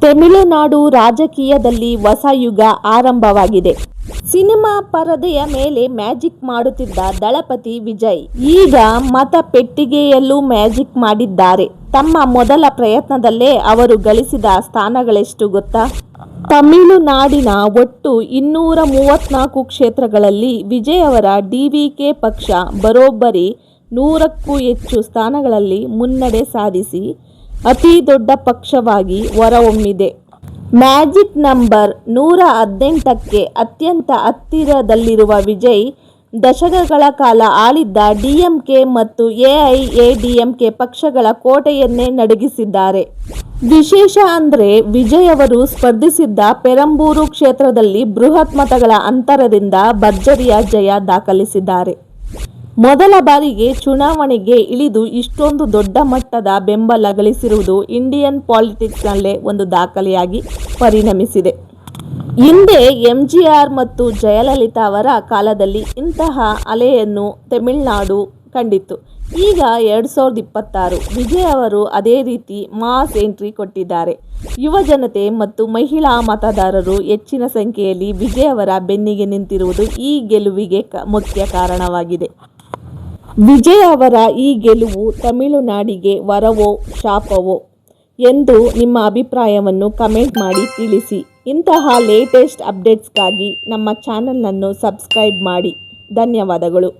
ತಮಿಳುನಾಡು ರಾಜಕೀಯದಲ್ಲಿ ಹೊಸ ಯುಗ ಆರಂಭವಾಗಿದೆ. ಸಿನಿಮಾ ಪರದೆಯ ಮೇಲೆ ಮ್ಯಾಜಿಕ್ ಮಾಡುತ್ತಿದ್ದ ದಳಪತಿ ವಿಜಯ್ ಈಗ ಮತ ಪೆಟ್ಟಿಗೆಯಲ್ಲೂ ಮ್ಯಾಜಿಕ್ ಮಾಡಿದ್ದಾರೆ. ತಮ್ಮ ಮೊದಲ ಪ್ರಯತ್ನದಲ್ಲೇ ಅವರು ಗಳಿಸಿದ ಸ್ಥಾನಗಳೆಷ್ಟು ಗೊತ್ತಾ? ತಮಿಳುನಾಡಿನ ಒಟ್ಟು 234 ಕ್ಷೇತ್ರಗಳಲ್ಲಿ ವಿಜಯ್ ಅವರ ಡಿವಿಕೆ ಪಕ್ಷ ಬರೋಬ್ಬರಿ 100ಕ್ಕೂ ಹೆಚ್ಚು ಸ್ಥಾನಗಳಲ್ಲಿ ಮುನ್ನಡೆ ಸಾಧಿಸಿ ಅತಿ ದೊಡ್ಡ ಪಕ್ಷವಾಗಿ ಹೊರಹೊಮ್ಮಿದೆ. ಮ್ಯಾಜಿಕ್ ನಂಬರ್ 118ಕ್ಕೆ ಅತ್ಯಂತ ಹತ್ತಿರದಲ್ಲಿರುವ ವಿಜಯ್ ದಶಕಗಳ ಕಾಲ ಆಳಿದ್ದ ಡಿಎಂಕೆ ಮತ್ತು ಎಐಎಡಿಎಂಕೆ ಪಕ್ಷಗಳ ಕೋಟೆಯನ್ನೇ ನಡುಗಿಸಿದ್ದಾರೆ. ವಿಶೇಷ ಅಂದ್ರೆ ವಿಜಯ್ ಅವರು ಸ್ಪರ್ಧಿಸಿದ್ದ ಪೆರಂಬೂರು ಕ್ಷೇತ್ರದಲ್ಲಿ ಬೃಹತ್ ಮತಗಳ ಅಂತರದಿಂದ ಭರ್ಜರಿಯ ಜಯ ದಾಖಲಿಸಿದ್ದಾರೆ. ಮೊದಲ ಬಾರಿಗೆ ಚುನಾವಣೆಗೆ ಇಳಿದು ಇಷ್ಟೊಂದು ದೊಡ್ಡ ಮಟ್ಟದ ಬೆಂಬಲ ಗಳಿಸಿರುವುದು ಇಂಡಿಯನ್ ಪಾಲಿಟಿಕ್ಸ್ನಲ್ಲೇ ಒಂದು ದಾಖಲೆಯಾಗಿ ಪರಿಣಮಿಸಿದೆ. ಹಿಂದೆ ಎಂಜಿಆರ್ ಮತ್ತು ಜಯಲಲಿತಾ ಅವರ ಕಾಲದಲ್ಲಿ ಇಂತಹ ಅಲೆಯನ್ನು ತಮಿಳುನಾಡು ಕಂಡಿತ್ತು. ಈಗ 2026 ವಿಜಯ್ ಅವರು ಅದೇ ರೀತಿ ಮಾಸ್ ಎಂಟ್ರಿ ಕೊಟ್ಟಿದ್ದಾರೆ. ಯುವ ಜನತೆ ಮತ್ತು ಮಹಿಳಾ ಮತದಾರರು ಹೆಚ್ಚಿನ ಸಂಖ್ಯೆಯಲ್ಲಿ ವಿಜಯ್ ಅವರ ಬೆನ್ನಿಗೆ ನಿಂತಿರುವುದು ಈ ಗೆಲುವಿಗೆ ಮುಖ್ಯ ಕಾರಣವಾಗಿದೆ. ವಿಜಯ್ ಅವರ ಈ ಗೆಲುವು ತಮಿಳುನಾಡಿಗೆ ವರವೋ ಶಾಪವೋ ಎಂದು ನಿಮ್ಮ ಅಭಿಪ್ರಾಯವನ್ನು ಕಮೆಂಟ್ ಮಾಡಿ ತಿಳಿಸಿ. ಇಂತಹ ಲೇಟೆಸ್ಟ್ ಅಪ್ಡೇಟ್ಸ್ಗಾಗಿ ನಮ್ಮ ಚಾನಲನ್ನು ಸಬ್ಸ್ಕ್ರೈಬ್ ಮಾಡಿ. ಧನ್ಯವಾದಗಳು.